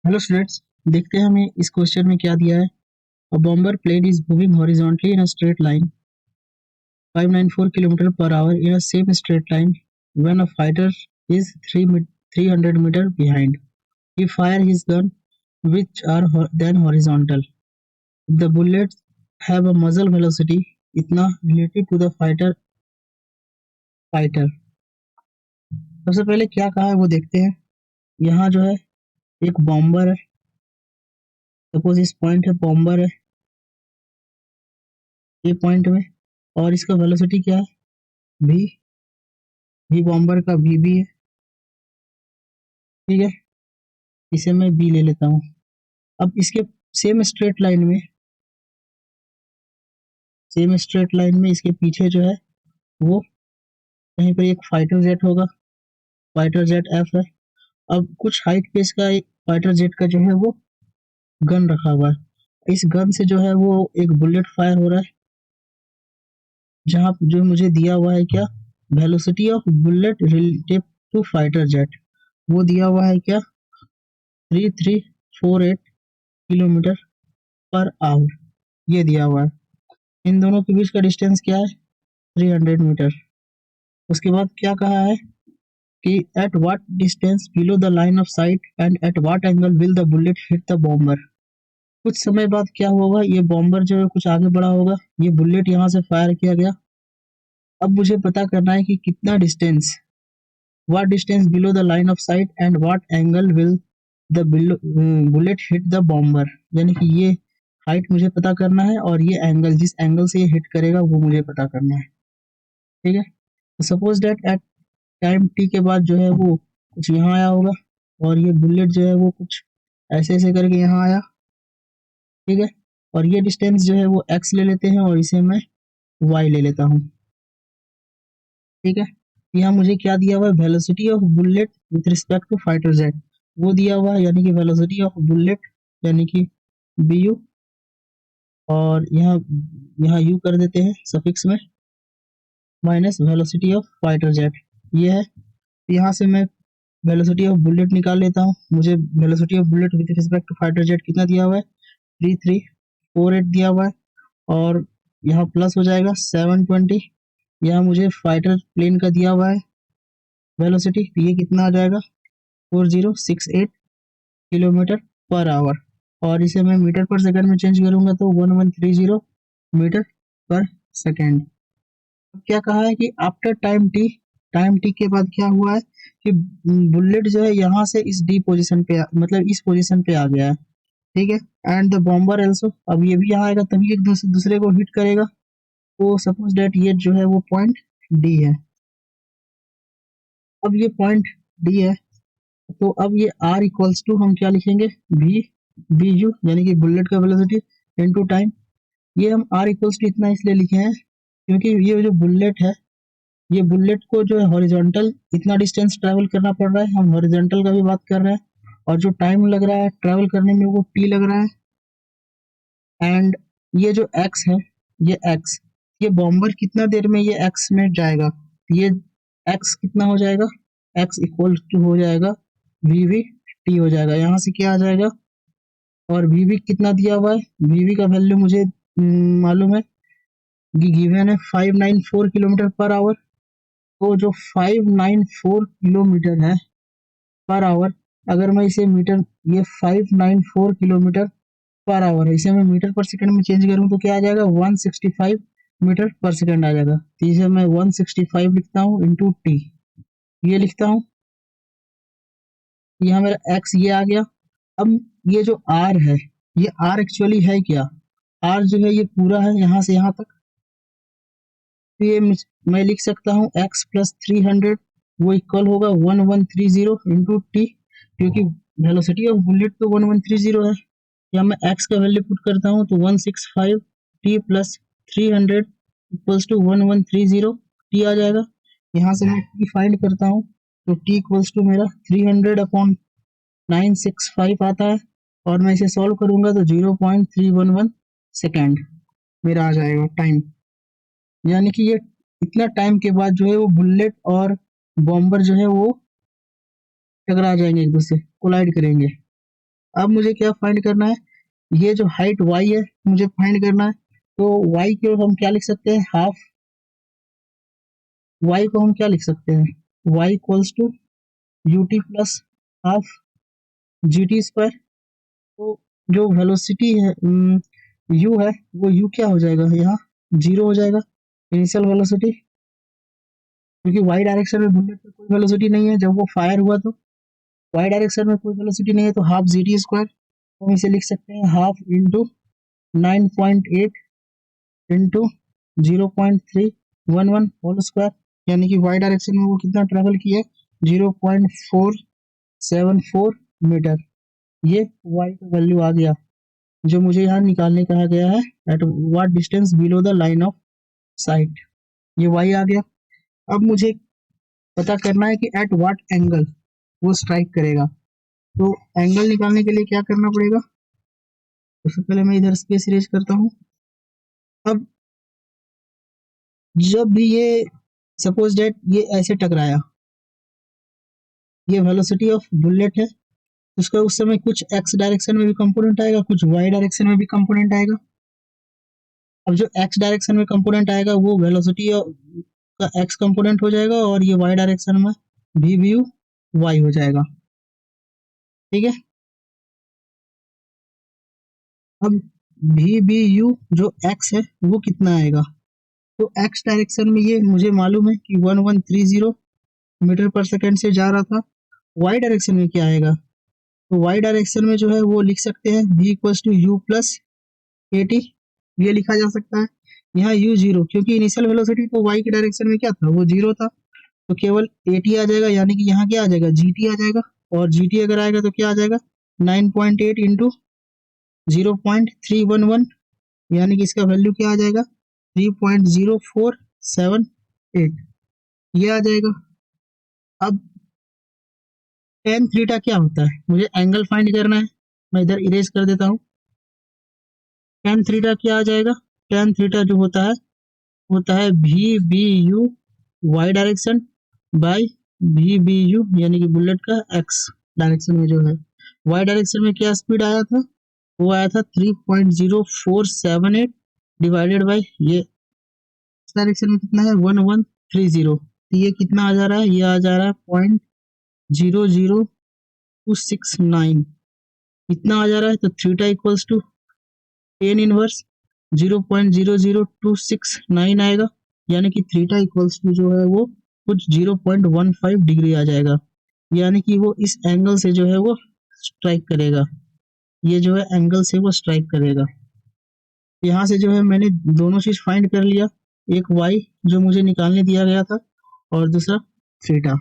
Hello students, देखते हैं हमें इस क्वेश्चन में क्या दिया है। A bomber plane is moving horizontally in a straight line 594 kilometre पर hour in a same straight line when a fighter is 300 metre behind. He fire his gun which are then horizontal. The bullets have a muzzle velocity इतना related to the fighter. सबसे पहले क्या कहा है वो देखते हैं। यहाँ जो है एक बॉम्बर है, सपोज इस पॉइंट है, बॉम्बर है ये पॉइंट में, और इसका वेलोसिटी क्या है, v. v बॉम्बर का v भी है, ठीक है। इसे मैं b ले लेता हूँ। अब इसके सेम स्ट्रेट लाइन में इसके पीछे जो है वो कहीं पर एक फाइटर जेट होगा, फाइटर जेट एफ है। अब कुछ हाइट पे इसका एक फाइटर जेट का जो है वो गन रखा हुआ है। इस गन से जो है वो एक बुलेट फायर हो रहा है, जहाँ जो मुझे दिया हुआ है क्या, velocity of bullet relative to fighter jet, वो दिया हुआ है क्या, 3348 किलोमीटर पर आवर, ये दिया हुआ है। इन दोनों के बीच का डिस्टेंस क्या है, 300 मीटर। उसके बाद क्या कहा है कि at what distance below the line of site and at what angle will the bullet hit the bomber. कुछ समय बाद क्या होगा, ये बॉम्बर जो है कुछ आगे बढ़ा होगा, ये बुलेट यहाँ से फायर किया गया। अब मुझे पता करना है कि कितना distance, what distance below the line of site and what angle will the bullet hit the bomber, यानी कि ये हाइट मुझे पता करना है और ये एंगल, जिस एंगल से ये हिट करेगा वो मुझे पता करना है, ठीक है। तो suppose that at time T के बाद जो है वो कुछ यहाँ आया होगा, और ये बुलेट जो है वो कुछ ऐसे ऐसे करके यहाँ आया, ठीक है। और ये डिस्टेंस जो है वो एक्स ले लेते हैं और इसे मैं वाई ले लेता हूँ, ठीक है। यहाँ मुझे क्या दिया हुआ है, velocity of bullet with respect to fighter jet, वो दिया हुआ है, यानी कि वेलोसिटी ऑफ बुलेट यानी कि बी यू, और यहाँ यहाँ यू कर देते हैं सफिक्स में, minus velocity of fighter jet, ये है। यहाँ से मैं वेलोसिटी ऑफ बुलेट निकाल लेता हूँ। मुझे velocity of bullet with respect to fighter jet कितना दिया हुआ है, 3348 दिया हुआ है, और यहाँ प्लस हो जाएगा 720। यहाँ मुझे फाइटर प्लेन का दिया हुआ है वेलोसिटी, ये कितना आ जाएगा, 4068 किलोमीटर पर आवर, और इसे मैं मीटर पर सेकंड में चेंज करूंगा तो 1130 मीटर पर सेकंड। क्या कहा है कि आफ्टर टाइम टी के बाद क्या हुआ है कि बुलेट जो है यहाँ से इस डी पोजीशन पे मतलब इस पोजीशन पे आ गया है, ठीक है। एंड द बॉम्बर एल्सो, अब ये भी यहाँ आएगा तभी एक दूसरे को हिट करेगा। तो सपोज डेट ये जो है वो पॉइंट डी है। अब ये पॉइंट डी है, तो अब ये आर इक्वल्स टू हम क्या लिखेंगे, वी बी यू, यानी कि बुलेट का वेलोसिटी इनटू टाइम। ये हम आर इक्वल्स टू इतना इसलिए लिखे हैं क्योंकि ये जो बुलेट है, ये बुलेट को जो है हॉरिजॉन्टल इतना डिस्टेंस ट्रैवल करना पड़ रहा है, हम हॉरिजॉन्टल का भी बात कर रहे हैं, और जो टाइम लग रहा है ट्रैवल करने में वो टी लग रहा है। एंड ये जो एक्स है, ये एक्स, ये बॉम्बर कितना देर में ये एक्स में जाएगा, ये एक्स कितना हो जाएगा, एक्स इक्वल टू हो जाएगा वी वी टी हो जाएगा, यहाँ से क्या आ जाएगा, और वी वी कितना दिया हुआ है, वी वी का वैल्यू मुझे मालूम है, गिवन है 594 किलोमीटर पर आवर। तो जो 594 किलोमीटर है पर आवर, अगर मैं इसे मीटर, ये 594 किलोमीटर पर आवर है, इसे मैं मीटर पर सेकंड में चेंज करूँ तो क्या आ जाएगा, 165 मीटर पर सेकंड आ जाएगा। तो इसे मैं 165 लिखता हूँ इंटू टी, ये लिखता हूँ। यहाँ मेरा एक्स ये आ गया। अब ये जो आर है, ये आर एक्चुअली है क्या, आर जो है ये पूरा है यहाँ से यहाँ तक। तो ये मैं लिख सकता हूँ एक्स प्लस 300 वो इक्वल होगा 1130 इंटू टी, क्योंकि वेलोसिटी ऑफ बुलेट तो 1130 है। या मैं एक्स का वैल्यू पुट करता हूँ तो 165 T plus 300 equals to 1130 T आ जाएगा। यहाँ से मैं टी फाइंड करता हूँ तो टी इक्वल्स टू मेरा 300 अपॉन 965 आता है, और मैं इसे सॉल्व करूंगा तो 0.311 सेकेंड मेरा आ जाएगा टाइम। यानी कि ये इतना टाइम के बाद जो है वो बुलेट और बॉम्बर जो है वो टकरा जाएंगे, एक दूसरे कोलाइड करेंगे। अब मुझे क्या फाइंड करना है, ये जो हाइट y है मुझे फाइंड करना है। तो y को हम क्या लिख सकते हैं, हाफ, y को हम क्या लिख सकते हैं, y equals to ut plus half gt square. तो जो वेलोसिटी है u है, वो u क्या हो जाएगा, यहाँ 0 हो जाएगा इनिशियल वेलोसिटी, क्योंकि y डायरेक्शन में बुलेट पे कोई वेलोसिटी नहीं है। जब वो फायर हुआ तो y डायरेक्शन में कोई वेलोसिटी नहीं है, तो हाफ gt स्क्वायर, हम इसे लिख सकते हैं half into 9.8 into 0.311 whole square, यानी कि y डायरेक्शन में वो कितना ट्रेवल किया, 0.474 मीटर। ये y का वैल्यू आ गया, जो मुझे यहाँ निकालने कहा गया है, at what distance below the line of site, ये y आ गया। अब मुझे पता करना है कि एट व्हाट एंगल वो स्ट्राइक करेगा। तो एंगल निकालने के लिए क्या करना पड़ेगा, सबसे पहले मैं इधर स्पेस इरेज करता हूँ। अब जब भी ये सपोज डेट ये ऐसे टकराया, ये वेलोसिटी ऑफ बुलेट है, उसका उस समय कुछ एक्स डायरेक्शन में भी कंपोनेंट आएगा, कुछ वाई डायरेक्शन में भी कंपोनेंट आएगा। अब जो एक्स डायरेक्शन में कंपोनेंट आएगा वो वेलोसिटी का एक्स कंपोनेंट हो जाएगा, और ये वाई डायरेक्शन में वी बी यू वाई हो जाएगा। ठीक है, अब वी बी यू जो एक्स है वो कितना आएगा, तो एक्स डायरेक्शन में ये मुझे मालूम है कि 1130 मीटर पर सेकेंड से जा रहा था। वाई डायरेक्शन में क्या आएगा, तो वाई डायरेक्शन में जो है वो लिख सकते हैं v equals to u plus a t, ये लिखा जा सकता है। यहाँ u जीरो, क्योंकि इनिशियल वेलोसिटी तो y के डायरेक्शन में क्या था, वो जीरो था, तो केवल ए टी आ जाएगा, यानी कि यहाँ क्या आ जाएगा, जी टी आ जाएगा। और जी टी अगर आएगा तो क्या आ जाएगा, 9.8 इंटू 0.311, यानी कि इसका वैल्यू क्या आ जाएगा, 3.0478, ये आ जाएगा। अब टेन थीटा क्या होता है, मुझे एंगल फाइंड करना है, मैं इधर इरेज कर देता हूँ। टेन थीटा क्या आ जाएगा, टेन थीटा जो होता है v b u y direction by v b u, यानी कि बुलेट का एक्स डायरेक्शन में जो है, वाई डायरेक्शन में क्या स्पीड आया था, वो आया था 3.0478 डिवाइडेड बाय ये डायरेक्शन में कितना है 1130, तो ये कितना आ जा रहा है, ये आ जा रहा है 0.00269, इतना आ जा रहा है। तो theta equals to tan inverse 0.00269 आएगा, यानी कि थीटा इक्वल्स टू जो है वो कुछ 0.15 डिग्री आ जाएगा, यानी कि वो इस एंगल से जो है वो स्ट्राइक करेगा, ये जो है एंगल से वो स्ट्राइक करेगा। यहाँ से जो है मैंने दोनों चीज फाइंड कर लिया, एक वाई जो मुझे निकालने दिया गया था, और दूसरा थीटा।